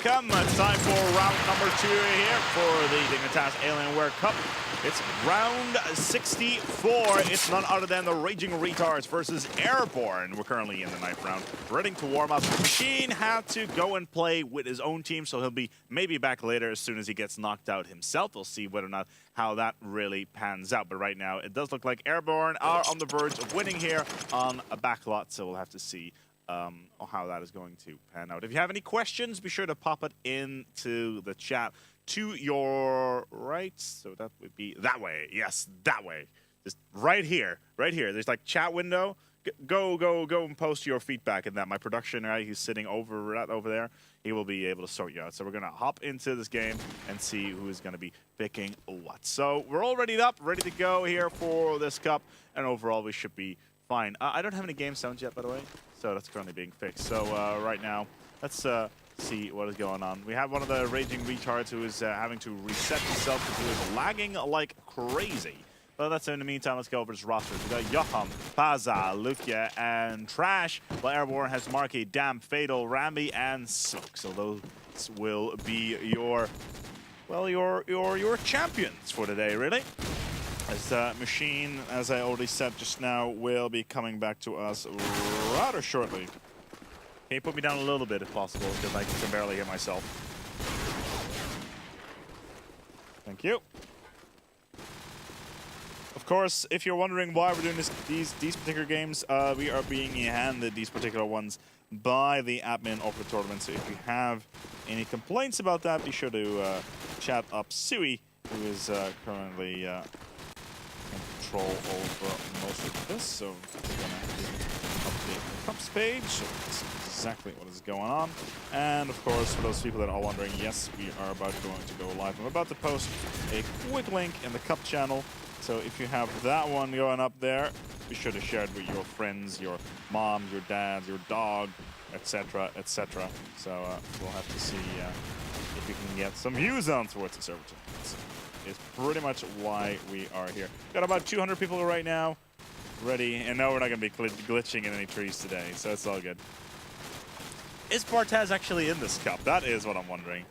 welcome. It's time for round number 2 here for the Dignitas Alienware Cup. It's round 64. It's none other than the Raging Retards versus Airborne. We're currently in the 9th round, ready to warm up. Machine had to go and play with his own team, so he'll be maybe back later as soon as he gets knocked out himself. We'll see whether or not how that really pans out. But right now, it does look like Airborne are on the verge of winning here on a backlot, so we'll have to see how that is going to pan out. If you have any questions, be sure to pop it into the chat to your right. So that would be that way. Yes, that way. Just right here. Right here. There's like chat window. Go and post your feedback in that. My production guy, he's sitting over there. He will be able to sort you out. So we're going to hop into this game and see who is going to be picking what. So we're all ready to go here for this cup. And overall, we should be fine. I don't have any game sounds yet, by the way. So that's currently being fixed. So right now, let's see what is going on. We have one of the Raging Retards who is having to reset himself because he was lagging like crazy. But that's in the meantime, let's go over his roster. We got Johan, Paza, Lukia, and Trash. While Airborne has Marky, Dam, Fatal, Rambi, and Silk. So those will be your, well, your champions for today, really. As Machine, as I already said just now, will be coming back to us rather shortly. Can you put me down a little bit if possible, because I can barely hear myself. Thank you. Of course, if you're wondering why we're doing these particular games, we are being handed these particular ones by the admin of the tournament. So if you have any complaints about that, be sure to chat up Sui, who is currently control over most of this, so we're gonna have to update the cups page. So that's exactly what is going on. And of course, for those people that are wondering, yes, we are about going to go live. I'm about to post a quick link in the cup channel. So if you have that one going up there, be sure to share it with your friends, your mom, your dad, your dog, etc., etc. So we'll have to see if we can get some views on towards the server. Is pretty much why we are here. Got about 200 people right now ready, and no, we're not going to be glitching in any trees today, so it's all good. Is Bartez actually in this cup? That is what I'm wondering.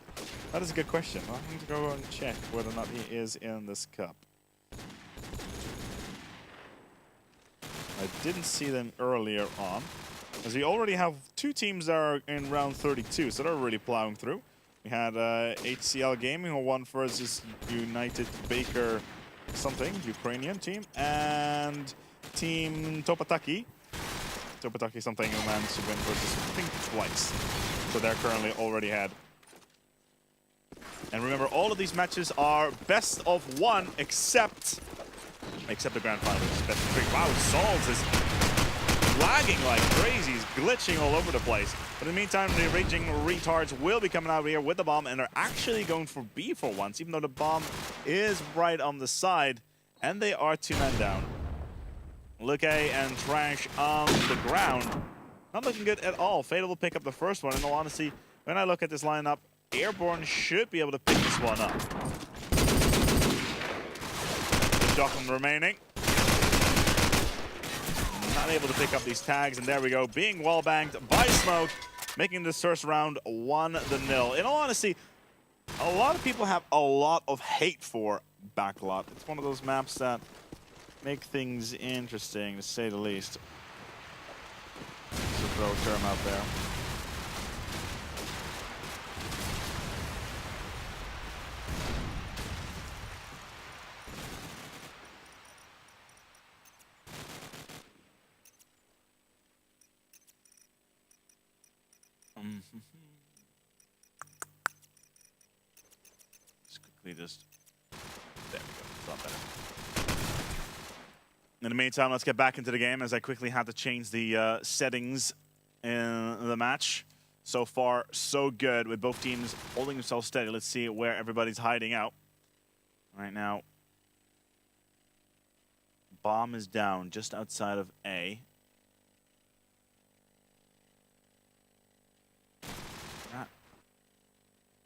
That is a good question. I'll have to go and check whether or not he is in this cup. I didn't see them earlier on, as we already have 2 teams that are in round 32, so they're really plowing through. We had HCL Gaming, who won versus United Baker something, Ukrainian team, and Team Topataki. Topataki something who managed to win versus, I think, twice. So they're currently already ahead. And remember, all of these matches are best of 1, except the grand final, which is best of 3. Wow, Sauls is lagging like crazy. He's glitching all over the place. But in the meantime, the Raging Retards will be coming out here with the bomb, and they're actually going for B for once, even though the bomb is right on the side, and they are 2 men down. Luke and Trash on the ground. Not looking good at all. Fatal will pick up the first one. In all honesty, when I look at this lineup, Airborne should be able to pick this one up. Jochen remaining. Not able to pick up these tags, and there we go, being wall banged by Smoke, making this first round 1-0. In all honesty, a lot of people have a lot of hate for Backlot. It's one of those maps that make things interesting, to say the least. Just throw a term out there. Just there we go. It's a lot better. In the meantime, let's get back into the game, as I quickly had to change the settings in the match. So far, so good, with both teams holding themselves steady. Let's see where everybody's hiding out. Right now, bomb is down just outside of A.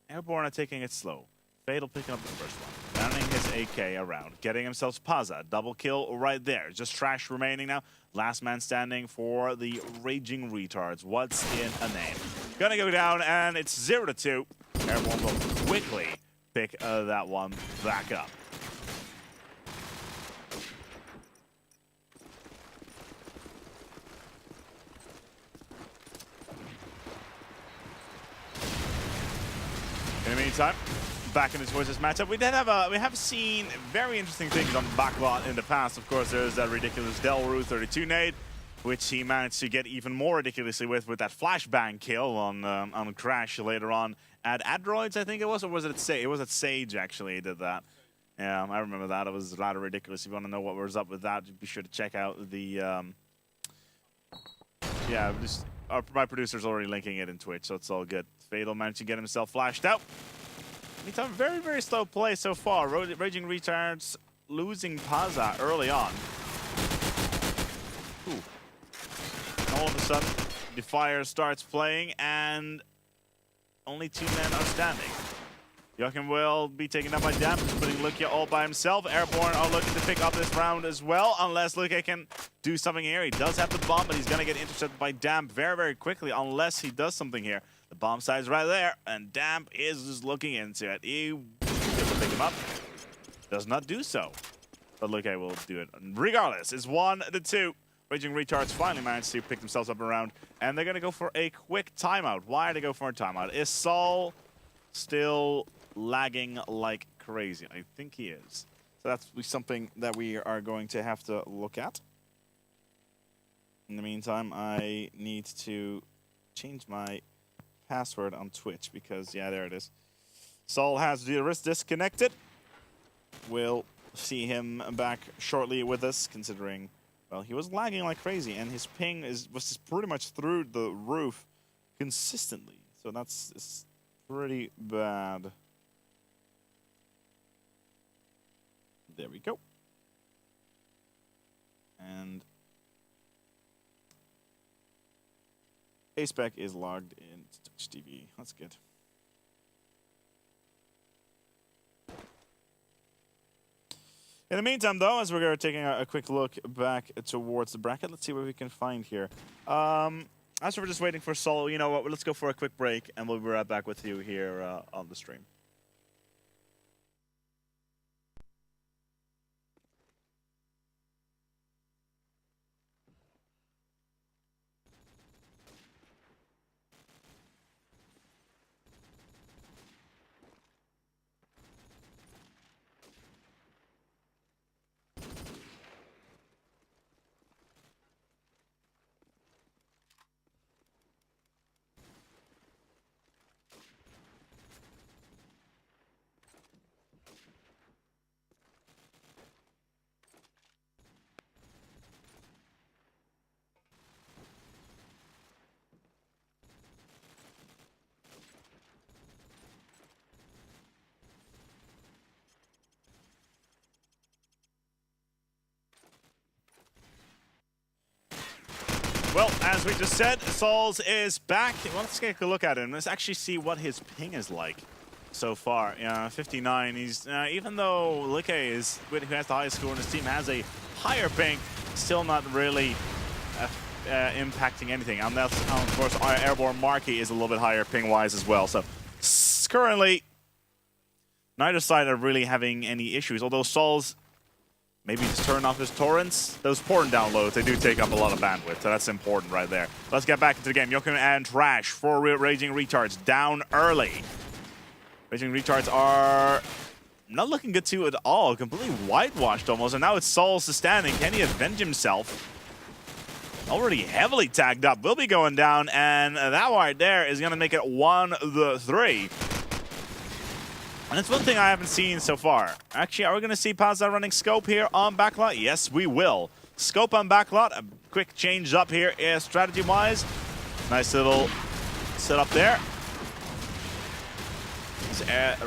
Airborne are taking it slow. Fatal picking up the first one. Downing his AK around. Getting himself Paza. Double kill right there. Just Trash remaining now. Last man standing for the Raging Retards. What's in a name? Gonna go down, and it's 0-2. Airborne will quickly pick that one back up. In the meantime, back into towards this matchup, we have seen very interesting things on the backlot in the past. Of course, there's that ridiculous Delru 32 nade, which he managed to get even more ridiculously with that flashbang kill on Crash later on at Adroids, I think it was, or was it at Sage? It was at Sage actually he did that. Yeah, I remember that. It was rather ridiculous. If you want to know what was up with that, be sure to check out the. Yeah, just my producer's already linking it in Twitch, so it's all good. Fatal managed to get himself flashed out. Meantime, very, very slow play so far. Raging Retards losing Paza early on. Ooh. All of a sudden, Defier starts playing, and only 2 men are standing. Joachim will be taken up by Damp, just putting Lukia all by himself. Airborne are looking to pick up this round as well, unless Lukia can do something here. He does have the bomb, but he's going to get intercepted by Damp very, very quickly, unless he does something here. The bomb site is right there, and Damp is just looking into it. He gets to pick him up. Does not do so. But Lukia will do it. Regardless, it's 1-2. Raging Retards finally managed to pick themselves up around, and they're going to go for a quick timeout. Why do they go for a timeout? Is Sol still lagging like crazy? I think he is. So that's something that we are going to have to look at. In the meantime, I need to change my password on Twitch because, yeah, there it is. Sol has the wrist disconnected. We'll see him back shortly with us, considering, well, he was lagging like crazy, and his ping was pretty much through the roof consistently. So it's pretty bad. There we go. And Aspec is logged into Twitch TV. That's good. In the meantime, though, as we're taking a quick look back towards the bracket, let's see what we can find here. As we're just waiting for Sol, you know what? Let's go for a quick break, and we'll be right back with you here on the stream. Well, as we just said, Sol's is back. Well, let's take a look at him. Let's actually see what his ping is like so far. 59. He's even though Lukia is who has the highest score in his team has a higher ping, still not really impacting anything. Unless, of course, our Airborne Marquee is a little bit higher ping-wise as well. So currently, neither side are really having any issues. Although Sol's maybe just turn off his torrents. Those porn downloads, they do take up a lot of bandwidth, so that's important right there. Let's get back into the game. Joachim and Trash for Raging Retards down early. Raging Retards are not looking good too at all. Completely whitewashed almost, and now it's Sol's standing. Can he avenge himself? Already heavily tagged up. Will be going down, and that right there is going to make it 1-3. And that's one thing I haven't seen so far. Actually, are we going to see Paza running scope here on backlot? Yes, we will. Scope on backlot. A quick change up here strategy-wise. Nice little setup there.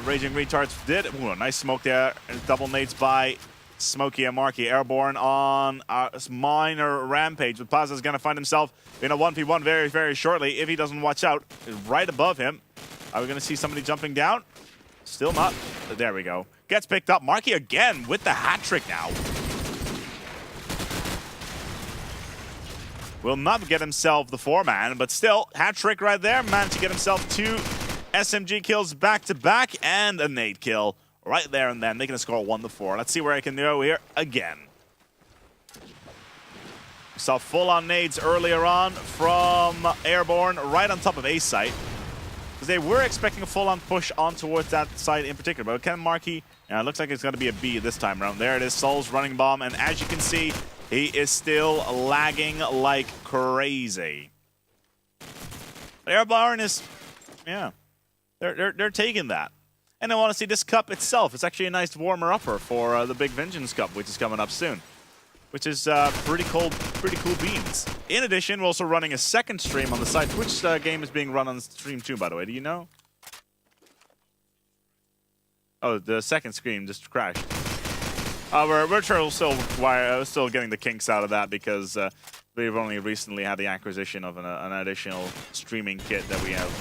Raging Retards did. Ooh, a nice smoke there. Double nades by Smokey and Marky. Airborne on a minor rampage. But Paza's going to find himself in a 1v1 very, very shortly if he doesn't watch out. Right above him. Are we going to see somebody jumping down? Still not. There we go. Gets picked up. Marky again with the hat trick now. will not get himself the 4-man, but still, hat-trick right there. Managed to get himself 2 SMG kills back-to-back and a nade kill right there and then. Making a score 1-4. Let's see where I can go here again. We saw full-on nades earlier on from Airborne right on top of A site. Because they were expecting a full-on push on towards that side in particular. But Ken Markey, it looks like it's going to be a B this time around. There it is, Sol's running bomb. And as you can see, he is still lagging like crazy. But Airborne is, yeah, they're taking that. And I want to see this cup itself. It's actually a nice warmer-upper for the Big Vengeance Cup, which is coming up soon. Which is pretty cool beans. In addition, we're also running a second stream on the side. Twitch game is being run on stream too, by the way. Do you know? Oh, the second stream just crashed. We're still getting the kinks out of that because we've only recently had the acquisition of an additional streaming kit that we have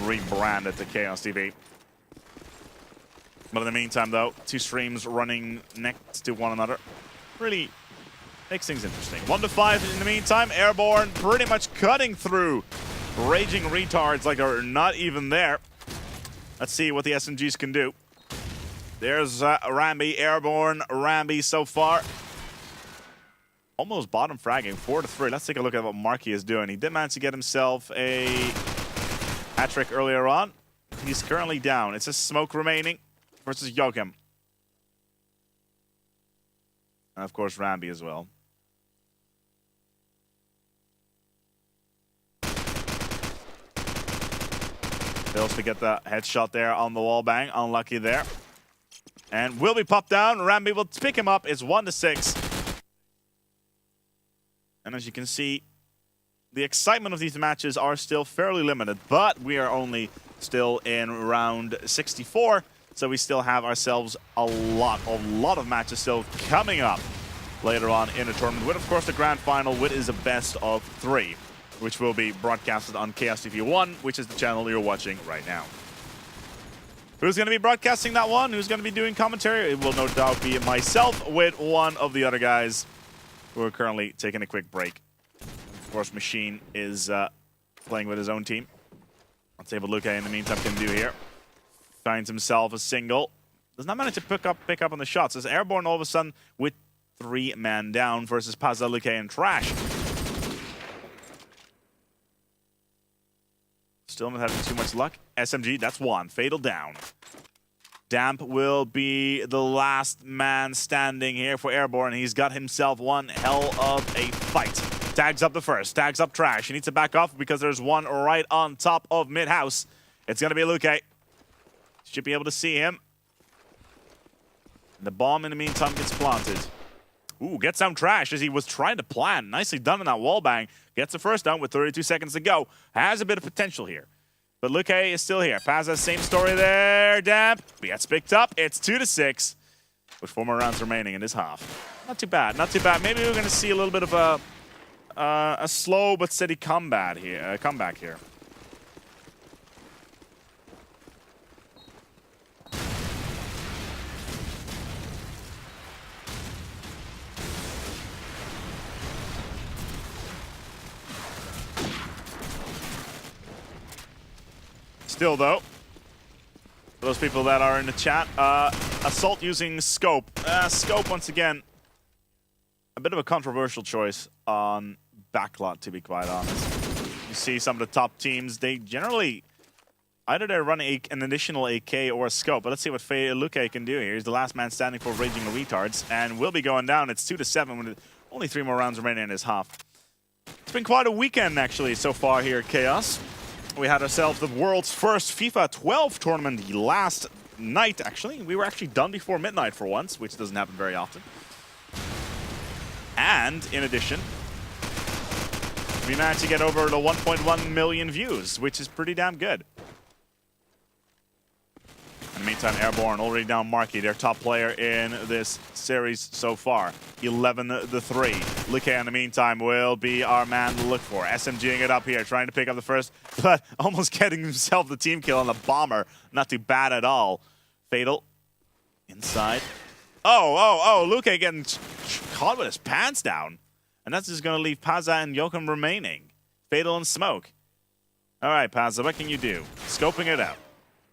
rebranded to Chaos TV. But in the meantime, though, 2 streams running next to one another really makes things interesting. 1-5 in the meantime. Airborne pretty much cutting through Raging Retards like they're not even there. Let's see what the SMGs can do. There's Rambi, Airborne, Rambi so far. Almost bottom fragging, 4-3. Let's take a look at what Markey is doing. He did manage to get himself a hat-trick earlier on. He's currently down. It's a smoke remaining versus Joachim. And of course, Rambi as well. Fails to get the headshot there on the wall bang. Unlucky there. And will be popped down. Rambi will pick him up. It's 1-6. And as you can see, the excitement of these matches are still fairly limited, but we are only still in round 64. So we still have ourselves a lot of matches still coming up later on in the tournament. With, of course, the grand final, which is a best of 3, which will be broadcasted on Chaos TV 1, which is the channel you're watching right now. Who's going to be broadcasting that one? Who's going to be doing commentary? It will no doubt be myself with one of the other guys who are currently taking a quick break. Of course, Machine is playing with his own team. Let's see what Luke in the meantime can do here. Finds himself a single. Does not manage to pick up on the shots. As Airborne all of a sudden with 3-man down versus Pazza, Luke, and Trash. Still not having too much luck. SMG, that's 1. Fatal down. Damp will be the last man standing here for Airborne. He's got himself one hell of a fight. Tags up the first. Tags up Trash. He needs to back off because there's one right on top of mid-house. It's going to be Luke. Should be able to see him. The bomb in the meantime gets planted. Ooh, gets down Trash as he was trying to plan. Nicely done on that wall bang. Gets the first down with 32 seconds to go. Has a bit of potential here. But Luke is still here. Pazza, same story there. Damp gets picked up. It's 2-6 with 4 more rounds remaining in this half. Not too bad. Not too bad. Maybe we're going to see a little bit of a slow but steady comeback here. Still, though, for those people that are in the chat, Assault using Scope. Scope, once again, a bit of a controversial choice on Backlot, to be quite honest. You see some of the top teams, they generally, either they're running an additional AK or a Scope. But let's see what Luke can do here. He's the last man standing for Raging Retards, and will be going down. It's 2-7 with only 3 more rounds remaining in his half. It's been quite a weekend, actually, so far here at Chaos. We had ourselves the world's first FIFA 12 tournament last night, actually. We were actually done before midnight for once, which doesn't happen very often. And, in addition, we managed to get over the 1.1 million views, which is pretty damn good. In the meantime, Airborne already down Markey, their top player in this series so far. 11-3. Luke in the meantime will be our man to look for. SMGing it up here, trying to pick up the first, but almost getting himself the team kill on the bomber. Not too bad at all. Fatal. Inside. Oh, Luke getting caught with his pants down. And that's just going to leave Pazza and Joachim remaining. Fatal and Smoke. All right, Pazza, what can you do? Scoping it out.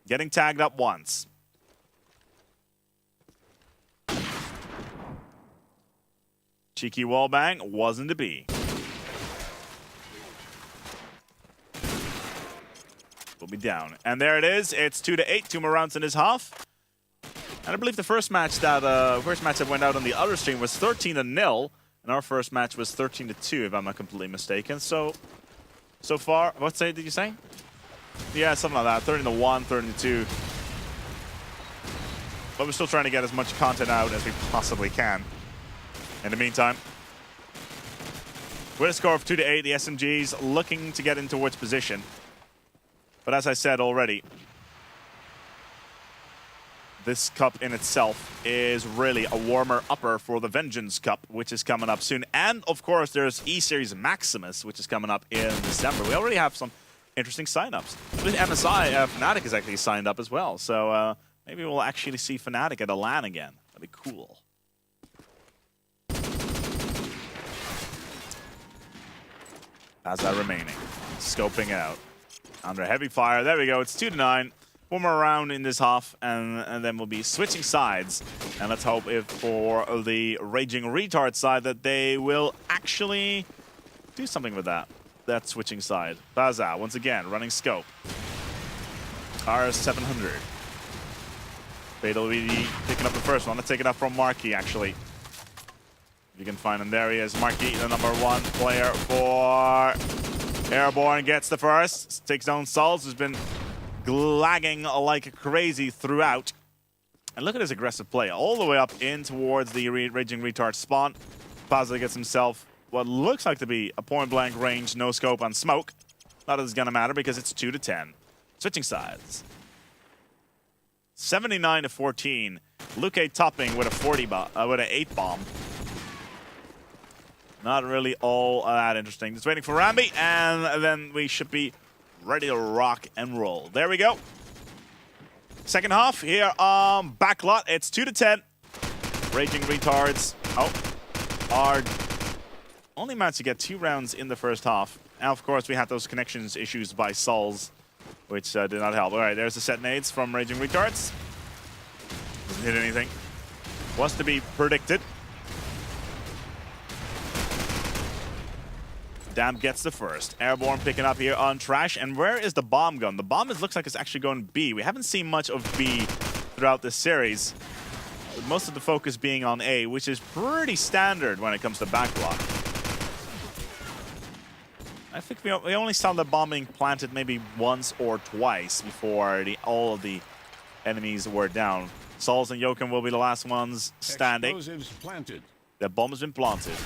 Getting tagged up once. Cheeky wallbang wasn't to be. Will be down. And there it is. It's 2-8. 2 more rounds in his half. And I believe the first match that went out on the other stream was 13-0. And our first match was 13-2, if I'm not completely mistaken. So far, what did you say? Yeah, something like that. 13-1, 13-2. But we're still trying to get as much content out as we possibly can. In the meantime, with a score of 2-8, the SMGs looking to get in towards position. But as I said already, this cup in itself is really a warmer-upper for the Vengeance Cup, which is coming up soon. And, of course, there's E-Series Maximus, which is coming up in December. We already have some interesting sign-ups. With MSI, Fnatic is actually signed up as well. So maybe we'll actually see Fnatic at a LAN again. That'd be cool. Pazza remaining. Scoping out. Under heavy fire. There we go. It's 2-9. One more round in this half, and then we'll be switching sides. And let's hope if for the Raging Retard side that they will actually do something with that switching side. Pazza, once again, running scope. RS700. Fatal will be picking up the first one. Let's take it up from Marky, actually. If you can find him, there he is. Marky, the #1 player for Airborne, gets the first. Takes down Souls, who's been lagging like crazy throughout. And look at his aggressive play, all the way up in towards the Raging Retard spawn. Pazza gets himself what looks like to be a point-blank range, no scope on Smoke. Not as it's gonna matter because it's 2-10. Switching sides. 79-14. Luke topping with a with an 8 bomb. Not really all that interesting. Just waiting for Rambi, and then we should be ready to rock and roll. There we go. Second half here on Backlot. It's 2-10. Raging Retards are only managed to get 2 rounds in the first half. And of course, we had those connections issues by Souls, which did not help. All right, there's the set nades from Raging Retards. Doesn't hit anything. Was to be predicted. Damn gets the first. Airborne picking up here on Trash. And where is the bomb gun? The bomb looks like it's actually going B. We haven't seen much of B throughout this series. With most of the focus being on A, which is pretty standard when it comes to Backlot. I think we only saw the bomb being planted maybe once or twice before all of the enemies were down. Souls and Joachim will be the last ones standing. Explosives planted. The bomb has been planted.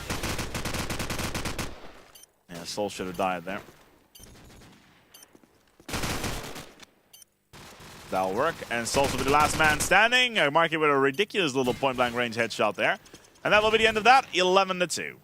Yeah, Soul should have died there. That'll work. And Soul will be the last man standing. Marky with a ridiculous little point-blank range headshot there. And that will be the end of that. 11-2.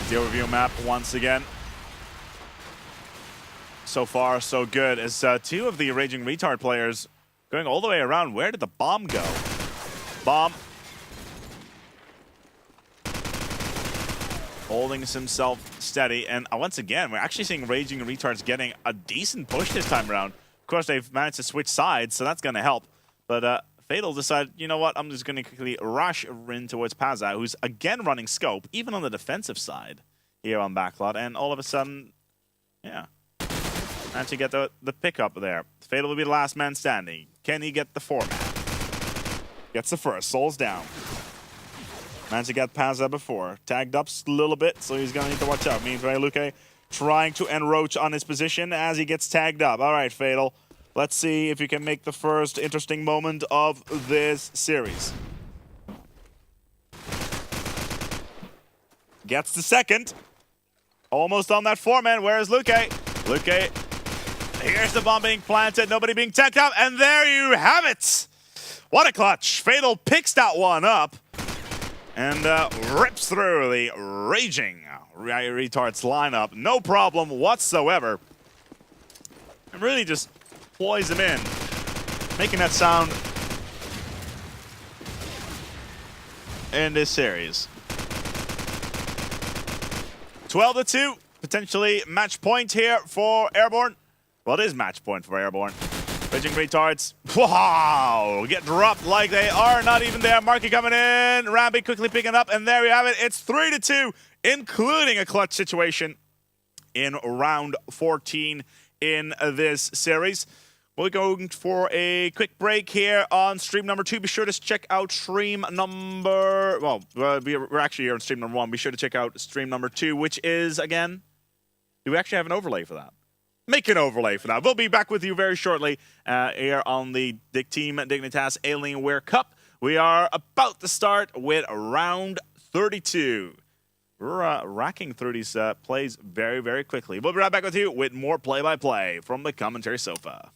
The overview map once again. So far, so good. As 2 of the Raging Retard players going all the way around. Where did the bomb go? Bomb. Holding himself steady. And once again, we're actually seeing Raging Retards getting a decent push this time around. Of course, they've managed to switch sides, so that's going to help. But Fatal decided, you know what, I'm just going to quickly rush in towards Pazza, who's again running scope, even on the defensive side here on Backlot. And all of a sudden, yeah, managed to get the pickup there. Fatal will be the last man standing. Can he get the format? Gets the first. Souls down. Managed to get Pazza before. Tagged up a little bit, so he's going to need to watch out. Meanwhile, Luke trying to enroach on his position as he gets tagged up. All right, Fatal. Let's see if you can make the first interesting moment of this series. Gets the second. Almost on that 4-man. Where is Luke? Luke, here's the bomb being planted. Nobody being tagged up. And there you have it. What a clutch. Fatal picks that one up. and rips through the raging Retards lineup. No problem whatsoever. And really just ploys him in, making that sound in this series. 12-2, potentially match point here for Airborne. Well, it is match point for Airborne. Raging Retards, wow, get dropped like they are not even there. Marky coming in, Ramby quickly picking up, and there we have it. It's 3-2, including a clutch situation in round 14 in this series. We're going for a quick break here on stream number 2. Be sure to check out stream number... Well, we're actually here on stream number 1. Be sure to check out stream number 2, which is, again... Do we actually have an overlay for that? Make an overlay for that. We'll be back with you very shortly here on the team-dignitas Alienware Cup. We are about to start with round 32. We're racking through these plays very, very quickly. We'll be right back with you with more play-by-play from the commentary sofa.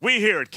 We here at